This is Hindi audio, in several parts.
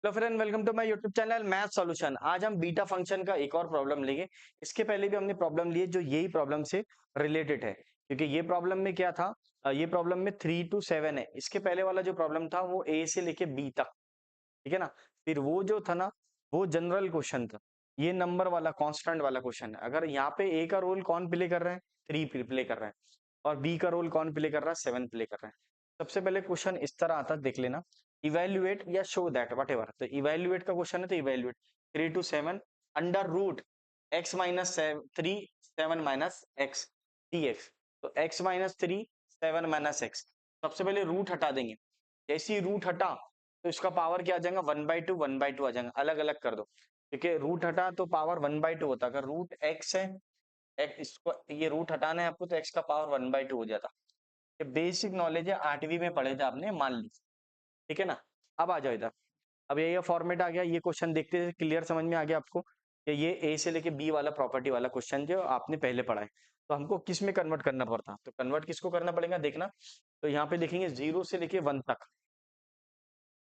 Hello friend, welcome to my YouTube channel math solution. आज हम बीटा फंक्शन का एक और प्रॉब्लम लेंगे। इसके पहले भी हमने प्रॉब्लम लिए जो यही प्रॉब्लम से रिलेटेड है, क्योंकि ये प्रॉब्लम में क्या था। ये प्रॉब्लम में 3 to 7 है। इसके पहले वाला जो प्रॉब्लम था वो ए से लेके बी तक, ठीक है ना। फिर वो जो था ना, वो जनरल क्वेश्चन था। ये नंबर वाला कांस्टेंट वाला क्वेश्चन है। अगर यहाँ पे ए का रोल कौन प्ले कर रहा है, 3 प्ले कर रहा है, और बी का रोल कौन प्ले कर रहा है, 7 प्ले कर रहा है। सबसे पहले क्वेश्चन इस तरह आता है, देख लेना। इवेल्युएट या शो दैट वट एवर, तो इवेल्युएट का क्वेश्चन है, तो evaluate 3 to 7 under root x minus 3 7 minus x d x. तो एक्स माइनस 3 7 माइनस एक्स, सबसे पहले रूट हटा देंगे। जैसे ही रूट हटा तो इसका पावर क्या आ जाएगा, 1/2 आ जाएगा। अलग अलग कर दो, क्योंकि रूट हटा तो पावर 1/2 होता। अगर रूट एक्स है, इसको ये रूट हटाना है आपको, तो एक्स का पावर 1/2 हो जाता। ये बेसिक नॉलेज है, 8वीं में पढ़े थे आपने, मान ली। ठीक है ना। अब आ जाओ इधर। अब ये फॉर्मेट आ गया। ये क्वेश्चन देखते थे, क्लियर समझ में आ गया आपको कि ये ए से लेके बी वाला प्रॉपर्टी वाला क्वेश्चन जो आपने पहले पढ़ा है। तो हमको किस में कन्वर्ट करना पड़ता, तो कन्वर्ट किसको करना पड़ेगा देखना। तो यहाँ पे देखेंगे 0 से लेके 1 तक,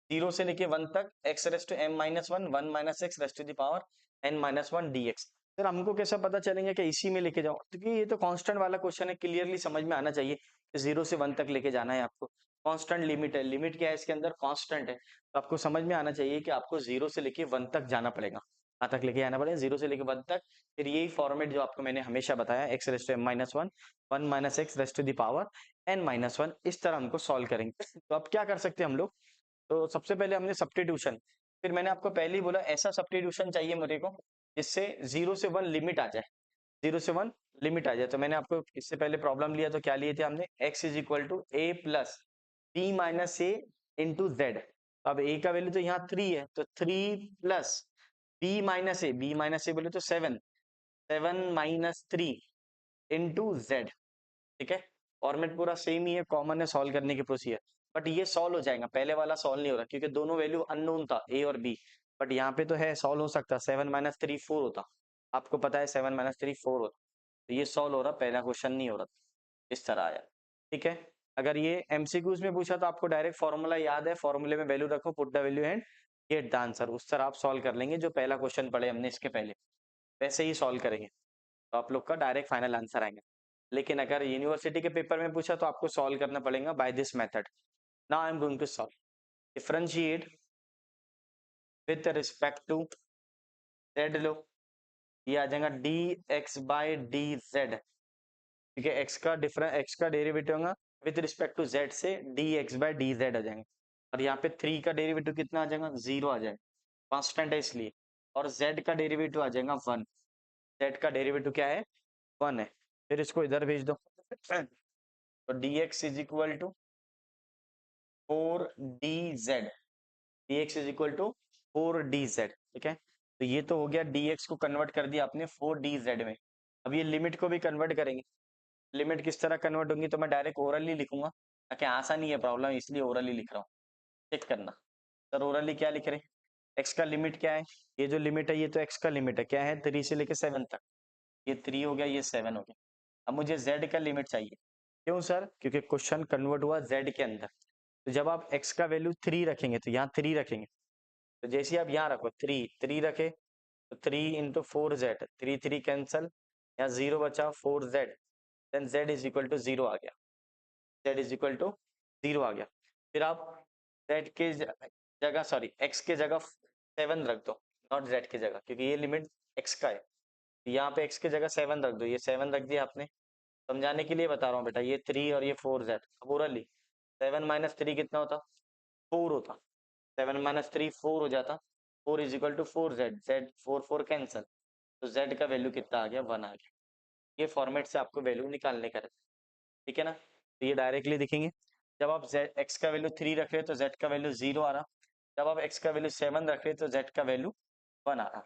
0 से लेके 1 तक x raise to m minus one, 1 minus x raise to the power n minus one d x. फिर हमको कैसा पता चलेंगे कि इसी में लेके जाओ, क्योंकि ये तो कांस्टेंट वाला क्वेश्चन है, क्लियरली समझ में आना चाहिए कि 0 से 1 तक लेके जाना है आपको। कांस्टेंट लिमिट है, लिमिट क्या है इसके अंदर, कांस्टेंट है। तो आपको समझ में आना चाहिए कि आपको 0 से लेके 1 तक जाना पड़ेगा। कहाँ तक लेके जाना पड़ेगा, 0 से लेके 1 तक। फिर यही फॉर्मेट जो आपको मैंने हमेशा बताया, x raise to m minus one, 1 minus x raise to the power n minus one, इस तरह हमको सॉल्व करेंगे। तो अब क्या कर सकते हैं हम लोग, तो सबसे पहले हमने सब्स्टिट्यूशन। फिर मैंने आपको पहले ही बोला ऐसा सब्स्टिट्यूशन चाहिए मेरे को जिससे 0 से 1 लिमिट आ जाए, 0 से 1 लिमिट आ जाए। तो मैंने आपको इससे पहले प्रॉब्लम लिया तो क्या लिए थे हमने, x is equal to a plus b minus a into z. अब a का वैल्यू तो यहाँ 3 है, तो 3 प्लस बी माइनस ए बोले तो 7, 7 माइनस 3 इंटू जेड। ठीक है। फॉर्मेट पूरा सेम ही है, कॉमन है सॉल्व करने की प्रोसीजर। बट ये सॉल्व हो जाएगा, पहले वाला सॉल्व नहीं हो रहा क्योंकि दोनों वैल्यू अननोन था, ए और बी। बट यहाँ पे तो है, सॉल्व हो सकता। 7 माइनस 3 4 होता, आपको पता है 7 माइनस 3 4 होता। तो ये सॉल्व हो रहा, पहला क्वेश्चन नहीं हो रहा। इस तरह आया। ठीक है। अगर ये एमसीक्यूज में पूछा तो आपको डायरेक्ट फॉर्मूला याद है, फॉर्मूले में वैल्यू रखो, put the value and get the answer. उस तरह आप सॉल्व कर लेंगे जो पहला क्वेश्चन पढ़े हमने इसके पहले, वैसे ही सॉल्व करेंगे तो आप लोग का डायरेक्ट फाइनल आंसर आएंगे। लेकिन अगर यूनिवर्सिटी के पेपर में पूछा तो आपको सॉल्व करना पड़ेगा by this method. Now I am going to solve. Differentiate with respect to Z लो, ये आ जाएगा D X by D Z. ठीक है, एक्स का डेरिवेटिव होगा विथ रिस्पेक्ट टू जेड से D X by D Z आ जाएंगे। और यहाँ पे 3 का डेरिवेटिव कितना आ जाएगा, 0 आ जाएगा, कांस्टेंट है इसलिए। और z का डेरिवेटिव आ जाएगा 1, z का डेरिवेटिव क्या है, 1 है। फिर इसको इधर भेज दो। तो dx is equal to 4dz, dx is equal to 4dz। ठीक है। तो ये तो हो गया, dx को कन्वर्ट कर दिया आपने 4dz में। अब ये लिमिट को भी कन्वर्ट करेंगे। लिमिट किस तरह कन्वर्ट होंगी, तो मैं डायरेक्ट ओरली लिखूंगा, ताकि आसान ही है प्रॉब्लम, इसलिए ओरली लिख रहा हूँ। चेक करना सर, ओरली क्या लिख रहे हैं। एक्स का लिमिट क्या है, ये जो लिमिट है ये तो एक्स का लिमिट है, क्या है, 3 से लेके 7 तक। ये 3 हो गया, ये 7 हो गया। अब मुझे z का लिमिट चाहिए। क्यों सर, क्योंकि क्वेश्चन कन्वर्ट हुआ z के अंदर। तो जब आप x का वैल्यू 3 रखेंगे तो यहाँ 3 रखेंगे। तो जैसे आप यहाँ रखो 3 3 रखे, तो 3 इंटू 4z, 3 3 कैंसल, यहाँ 0 बचा, 4z, then z is equal to 0 आ गया, z इज इक्वल टू 0 आ गया। फिर आप z के जगह, सॉरी x के जगह 7 रख दो, नॉट z की जगह, क्योंकि ये लिमिट x का है। यहाँ पे x की जगह 7 रख दो, ये 7 रख दिया आपने। समझाने के लिए बता रहा हूँ बेटा, ये 3 और ये 4z। अब ओरली 7 माइनस 3 कितना होता, 4 होता। 7 माइनस 3 4 हो जाता। 4 is equal to 4z, z 4 4 cancel, तो z का वैल्यू कितना आ गया, 1 आ गया। ये फॉर्मेट से आपको वैल्यू निकालने का रहता है। ठीक है ना। तो ये डायरेक्टली दिखेंगे। जब आप x का वैल्यू 3 रख रहे हो तो z का वैल्यू 0 आ रहा। जब आप x का वैल्यू 7 रख रहे हो तो z का वैल्यू 1 आ रहा।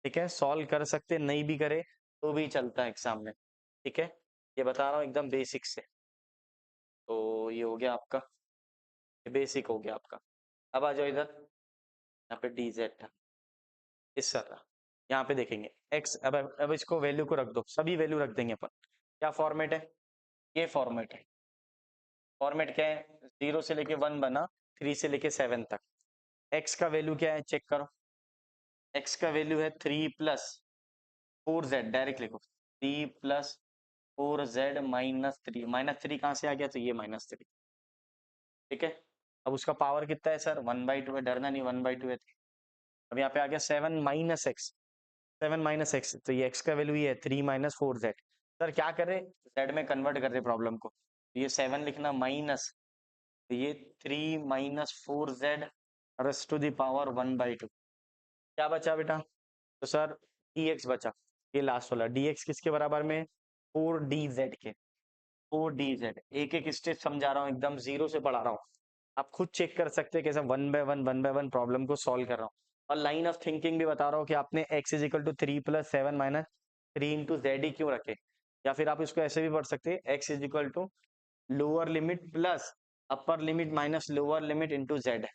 ठीक है, सॉल्व कर सकते, नहीं भी करे तो भी चलता है एग्जाम में। ठीक है, ये बता रहा हूँ एकदम बेसिक से। तो ये हो गया आपका, ये बेसिक हो गया आपका। अब आ जाओ इधर, यहाँ पे डी जेड था इस तरह। यहाँ पे देखेंगे x, अब इसको वैल्यू को रख दो, सभी वैल्यू रख देंगे अपन। क्या फॉर्मेट है, ये फॉर्मेट है। फॉर्मेट क्या है, 0 से लेके 1 बना, 3 से लेके 7 तक। एक्स का वैल्यू क्या है चेक करो, एक्स का वैल्यू है 3 + 4z, डायरेक्ट लिखो 3 + 4z -3, -3 कहाँ से आ गया, तो ये -3, ठीक है। अब उसका पावर कितना है सर, 1/2 है, डरना नहीं, 1/2 है। अब यहाँ पे आ गया 7 - x, 7 - x, तो ये x का वैल्यू ये है 3 - 4z। सर क्या करें, z में कन्वर्ट कर दे प्रॉब्लम को, ये 7 लिखना माइनस, तो ये 3 - 4z raise to the power 1/2। क्या बचा बेटा, तो सर dx बचा, ये लास्ट वाला dx किसके बराबर में, 4dz के, 4dz। एक एक स्टेप समझा रहा हूँ, एकदम जीरो से पढ़ा रहा हूँ, आप खुद चेक कर सकते हैं कैसे 1 बाय 1 प्रॉब्लम को सॉल्व कर रहा हूँ। और लाइन ऑफ थिंकिंग भी बता रहा हूँ कि आपने x = 3 + 7 - 3 × z ही क्यों रखे, या फिर आप इसको ऐसे भी पढ़ सकते हैं, x = lower limit plus upper limit minus lower limit into Z,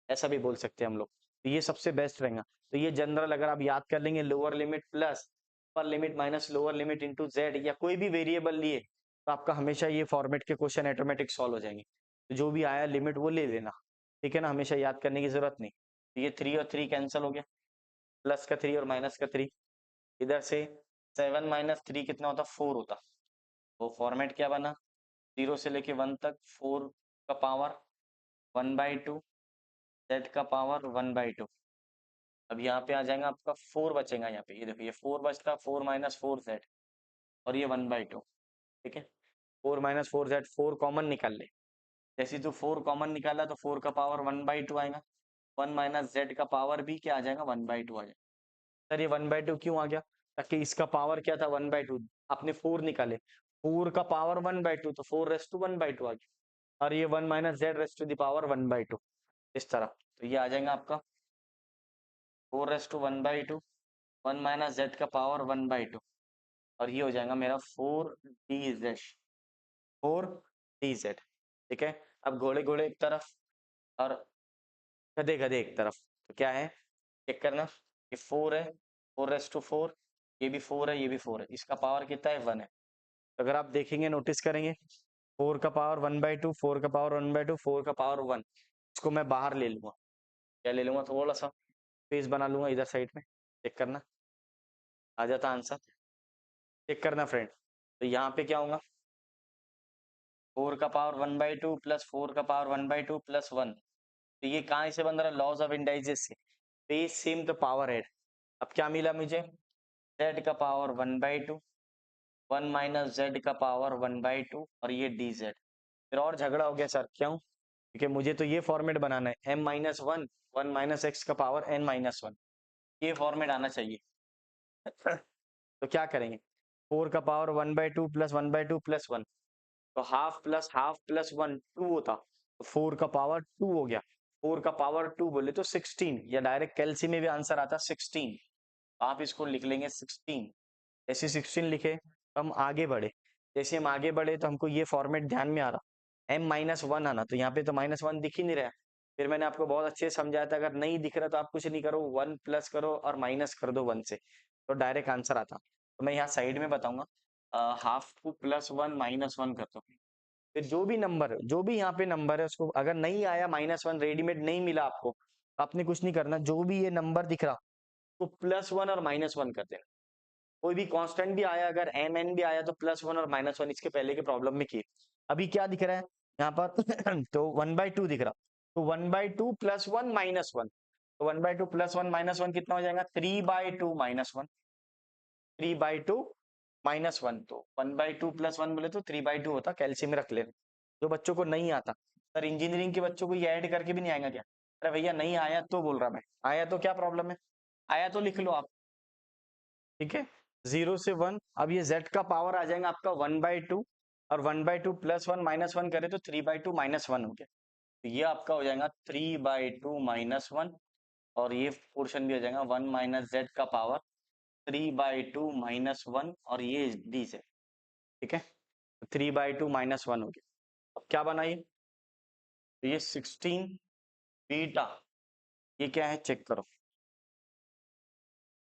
ऐसा भी बोल सकते हैं हम लोग, तो ये सबसे बेस्ट रहेगा। तो ये जनरल अगर आप याद कर लेंगे, lower limit plus upper limit minus lower limit into Z, या कोई भी वेरिएबल लिए, तो आपका हमेशा ये फॉर्मेट के क्वेश्चन ऑटोमेटिक सॉल्व हो जाएंगे। तो जो भी आया लिमिट वो ले लेना, ठीक है ना, हमेशा याद करने की जरूरत नहीं। तो ये 3 और 3 कैंसिल हो गया, प्लस का 3 और माइनस का 3, इधर से 7 - 3 कितना होता, 4 होता। वो फॉर्मेट क्या बना, 0 से लेके 1 तक 4 का पावर 1/2, z का पावर 1/2। अब यहाँ पे आ जाएगा आपका 4 बचेगा, यहाँ पे ये देखो, ये 4 बचता, 4 - 4z, और ये 1/2, ठीक है। 4 - 4z, 4 कॉमन निकाल ले, जैसे तो 4 कॉमन निकाला तो 4 का पावर 1/2 आएगा, 1 - z का पावर भी क्या आ जाएगा, 1/2 आ जाएगा। सर ये 1/2 क्यों आ गया, ताकि इसका पावर क्या था 1/2, आपने 4 निकाले, 4 का पावर 1/2, तो 4 ⁻² आ गया, और ये 1 - z पावर 1/2, इस तरह। तो ये आ जाएगा आपका 4 ⁻², 1 - z का पावर 1/2, और ये हो जाएगा मेरा 4dz, 4dz, ठीक है। अब घोड़े घोड़े एक तरफ और गधे गधे एक तरफ, तो क्या है चेक करना, ये 4 है, 4 ⁻4, ये भी 4 है, ये भी 4 है, इसका पावर कितना है 1 है। तो अगर आप देखेंगे नोटिस करेंगे, 4 का पावर 1/2, 4 का पावर 1/2, 4 का पावर 1, इसको मैं बाहर ले लूंगा, क्या ले लूंगा, थोड़ा सा स्पेस बना लूंगा इधर साइड में, चेक करना आ जाता आंसर, चेक करना फ्रेंड। तो यहाँ पे क्या होगा, 4 का पावर 1/2 प्लस 4 का पावर 1/2 प्लस 1, तो ये कहाँ से बन रहा है, लॉज ऑफ इंडाइजेस से, बेस सेम तो पावर एड। अब क्या मिला मुझे, z का पावर 1/2, 1 - z का पावर 1/2, और ये dz। फिर और झगड़ा हो गया सर, क्यों, क्योंकि मुझे तो ये फॉर्मेट बनाना है, m-1, 1 - x का पावर n-1, ये फॉर्मेट आना चाहिए। तो क्या करेंगे, 4 का पावर 1/2 प्लस 1/2 प्लस 1, तो हाफ प्लस हाफ प्लस 1 2 होता, तो 4 का पावर 2 हो गया, 4 का पावर 2 बोले तो 16, या डायरेक्ट कैलसी में भी आंसर आता 16, आप इसको लिख लेंगे 16। जैसे 16 लिखे तो हम आगे बढ़े, जैसे हम आगे बढ़े तो हमको ये फॉर्मेट ध्यान में आ रहा, m-1 आना, तो यहाँ पे तो -1 दिख ही नहीं रहा। फिर मैंने आपको बहुत अच्छे से समझाया था, अगर नहीं दिख रहा तो आप कुछ नहीं करो, 1 प्लस करो और माइनस कर दो 1 से, तो डायरेक्ट आंसर आता। तो मैं यहाँ साइड में बताऊंगा, हाफ को +1 -1 कर दो, फिर जो भी नंबर, जो भी यहाँ पे नंबर है उसको, अगर नहीं आया -1 रेडीमेड नहीं मिला आपको, तो आपने कुछ नहीं करना, जो भी ये नंबर दिख रहा तो +1 और -1 कर देना। कोई भी कांस्टेंट भी आया, अगर mn भी आया तो +1 और -1 इसके पहले के प्रॉब्लम में किए। अभी क्या दिख रहा है यहाँ पर तो 1/2 दिख रहा, तो 1/2 +1 -1, तो 1/2 +1 -1 कितना हो जाएगा, 3/2 -1, 3/2 -1, तो 1/2 + 1 बोले तो 3/2 होता, कैल्शियम में रख लेना। जो बच्चों को नहीं आता, सर इंजीनियरिंग के बच्चों को ये ऐड करके भी नहीं आएगा क्या, अरे भैया नहीं आया तो बोल रहा मैं, आया तो क्या प्रॉब्लम है, आया तो लिख लो आप, ठीक है। 0 से 1, अब ये z का पावर आ जाएगा आपका 1/2, और 1/2 +1 -1 करे तो 3/2 -1 हो गया, तो ये आपका हो जाएगा 3/2 -1, और ये पोर्शन भी हो जाएगा 1 - z का पावर 3/2 -1, और ये dz, ठीक है। 3/2 -1 हो गया। अब क्या बना ये, तो ये 16 बीटा, ये क्या है चेक करो,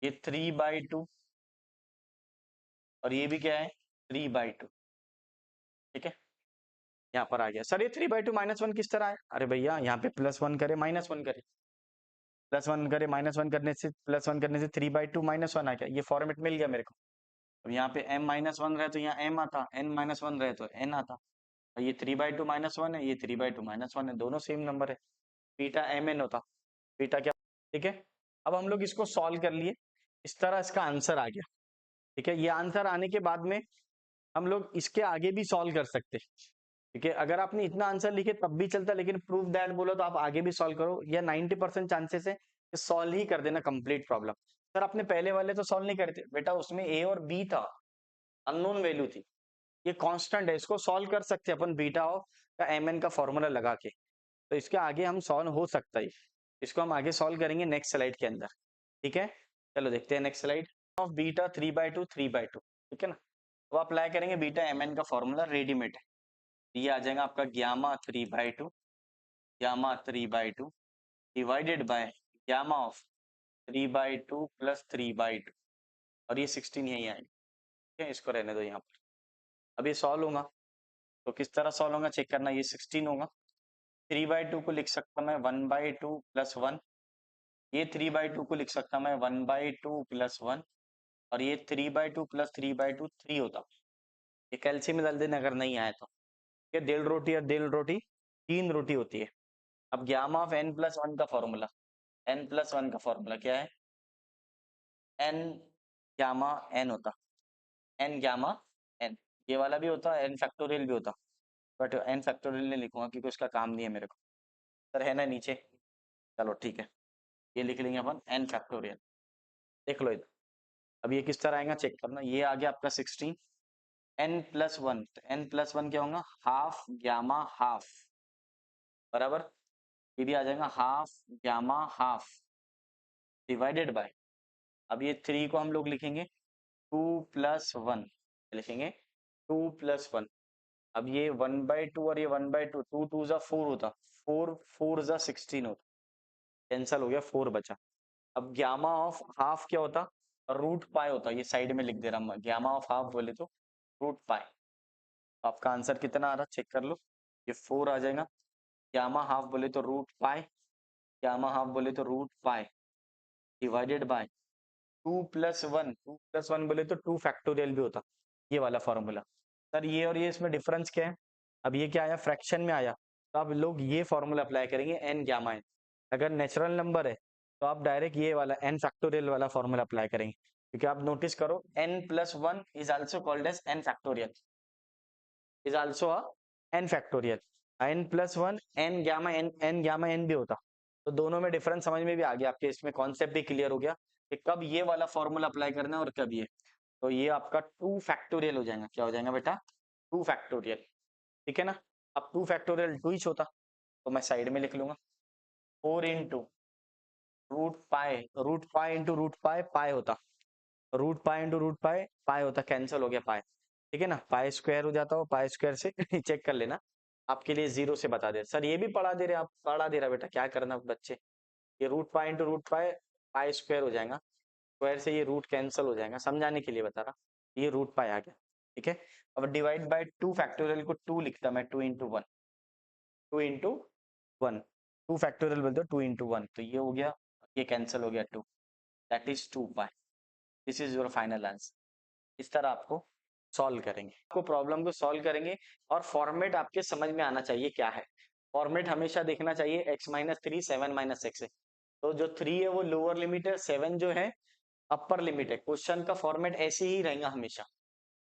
ये 3/2, और ये भी क्या है 3/2, ठीक है। यहाँ पर आ गया, सर ये 3/2 -1 किस तरह है, अरे भैया यहाँ पे +1 करे -1 करे, +1 करे, -1 करने से +1 करने से 3/2 -1 आ गया, ये फॉर्मेट मिल गया मेरे को। अब यहाँ पे m-1 रहे तो यहाँ m आता, n-1 रहे तो n आता, और ये 3/2 -1 है, ये 3/2 -1 है, दोनों सेम नंबर है, बीटा mn होता, बीटा क्या, ठीक है। अब हम लोग इसको सॉल्व कर लिए, इस तरह इसका आंसर आ गया, ठीक है। ये आंसर आने के बाद में हम लोग इसके आगे भी सॉल्व कर सकते, ठीक है। अगर आपने इतना आंसर लिखे तब भी चलता, लेकिन प्रूफ दैट बोलो तो आप आगे भी सॉल्व करो, या 90% चांसेस है सॉल्व ही कर देना कंप्लीट प्रॉब्लम। सर आपने पहले वाले तो सॉल्व नहीं करते बेटा, उसमें ए और बी था, अननोन वैल्यू थी, ये कांस्टेंट है, इसको सॉल्व कर सकते हैं अपन बीटा ऑफ का mn का फॉर्मूला लगा के, तो इसके आगे हम सॉल्व हो सकता है, इसको हम आगे सॉल्व करेंगे नेक्स्ट स्लाइड के अंदर, ठीक है। चलो देखते हैं नेक्स्ट स्लाइड ऑफ बीटा 3/2 3/2, ठीक है ना। तो अप्लाई करेंगे बीटा mn का फॉर्मूला रेडीमेड है, ये आ जाएगा आपका gamma 3/2 divided by gamma of 3/2 + 3/2, और ये 16 यही आएगा, ठीक है। इसको रहने दो यहाँ पर, अब ये सॉल्व होगा तो किस तरह सॉल्व होगा चेक करना, ये 16 होगा, 3/2 को लिख सकता मैं 1/2 + 1, ये 3/2 को लिख सकता मैं 1/2 + 1, और ये 3/2 + 3/2 3 होता, ये कैल्शियम में डाल देना अगर नहीं आया तो, ये डेढ़ रोटी और डेढ़ रोटी 3 रोटी होती है। अब गामा ऑफ n+1 का फॉर्मूला, n+1 का फॉर्मूला क्या है, n गामा n होता, n गामा n, ये वाला भी होता, n फैक्टोरियल भी होता, बट n फैक्टोरियल नहीं लिखूंगा क्योंकि उसका काम नहीं है मेरे को, सर है ना नीचे, चलो ठीक है, ये लिख लेंगे अपन n फैक्टोरियल, देख लो इधर। अब ये किस तरह आएगा चेक करना, ये आ गया आपका 16, n+1, तो n+1 क्या होगा, हाफ गामा हाफ, बराबर, ये भी आ जाएगा half gamma half divided by, अब ये 3 को हम लोग लिखेंगे 2 + 1, लिखेंगे 2 + 1, अब ये 1/2 और ये 1/2, 2 2 जा 4 होता, 4 4 जा 16 होता, कैंसल हो गया, 4 बचा। अब गामा ऑफ हाफ क्या होता, रूट पाई होता, ये साइड में लिख दे रहा हूँ, गामा ऑफ हाफ बोले तो रूट पाई, आपका आंसर कितना आ रहा चेक कर लो, ये 4 आ जाएगा, गामा हाफ बोले तो रूट पाई, गामा हाफ बोले तो रूट पाई डिवाइडेड बाय 2 + 1, 2 + 1 बोले तो 2 फैक्टोरियल भी होता, ये वाला फॉर्मूला। सर ये और ये इसमें डिफरेंस क्या है, अब ये क्या आया, फ्रैक्शन में आया, तो अब लोग ये फॉर्मूला अप्लाई करेंगे n गामा n, अगर नेचुरल नंबर है तो आप डायरेक्ट ये वाला n फैक्टोरियल वाला फॉर्मूला अप्लाई करेंगे, क्योंकि आप नोटिस करो n+1 is also called as n factorial, is also a n factorial, n+1 n gamma n भी होता, तो दोनों में डिफरेंस समझ में भी आ गया, आपके इसमें कॉन्सेप्ट भी क्लियर हो गया कि कब ये वाला फॉर्मूला अप्लाई करना है और कब ये, तो ये आपका 2 फैक्टोरियल हो जाएगा, क्या हो जाएगा बेटा, 2 फैक्टोरियल, ठीक है ना। अब 2 फैक्टोरियल 2 ही होता, तो मैं साइड में लिख लूंगा 4 × root pi into root pi, pi होता, root pi into root pi, pi होता, कैंसिल हो गया पाई, ठीक है ना, पाई स्क्वायर हो जाता हो, पाई स्क्वायर से चेक कर लेना, आपके लिए 0 से बता दे, सर ये भी पढ़ा दे रहे आप, पढ़ा दे रहा बेटा, क्या करना बच्चे, ये root pi into root pi, pi square हो जाएगा, स्क्वायर से ये रूट कैंसिल हो जाएगा, समझाने के लिए बता रहा, ये रूट पाई आ गया, ठीक है। अब डिवाइड बाय 2 फैक्टोरियल को 2 लिखता मैं, 2 × 1, 2 × 1, 2 फैक्टोरियल बोलते हो 2 × 1, तो ये हो गया, ये कैंसिल हो गया 2, that is 2 pi, this is your final answer. इस तरह आपको सॉल्व करेंगे, आपको प्रॉब्लम को सॉल्व करेंगे, और फॉर्मेट आपके समझ में आना चाहिए क्या है, फॉर्मेट हमेशा देखना चाहिए x-3 7 - x है, तो जो 3 है वो लोअर लिमिट है, 7 जो है अपर लिमिट है, क्वेश्चन का फॉर्मेट ऐसे ही रहेगा हमेशा,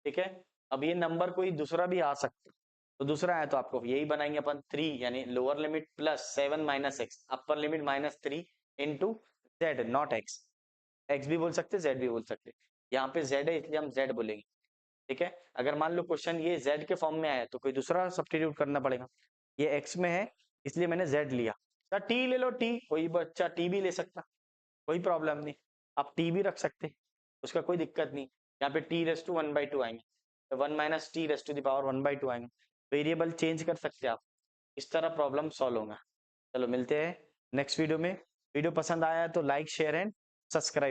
ठीक है। अब ये नंबर कोई दूसरा भी आ सकता है, तो दूसरा है तो आपको यही बनाएंगे अपन, 3 यानी lower limit plus 7 - x, upper limit -3 into z, not x भी बोल सकते, z भी बोल सकते, यहाँ पे z है इसलिए हम z बोलेंगे, ठीक है। अगर मान लो क्वेश्चन ये z के फॉर्म में आया तो कोई दूसरा सब्स्टिट्यूट करना पड़ेगा, ये x में है इसलिए मैंने z लिया, सर t ले लो, t कोई बच्चा t भी ले सकता, कोई प्रॉब्लम नहीं, आप t भी रख सकते, उसका कोई दिक्कत नहीं, यहाँ पे t⁻1/2 आएंगे, तो 1 - t⁻1/2 आएंगे, वेरिएबल चेंज कर सकते हैं आप, इस तरह प्रॉब्लम सॉल्व होगा। चलो मिलते हैं नेक्स्ट वीडियो में, वीडियो पसंद आया तो लाइक शेयर एंड सब्सक्राइब।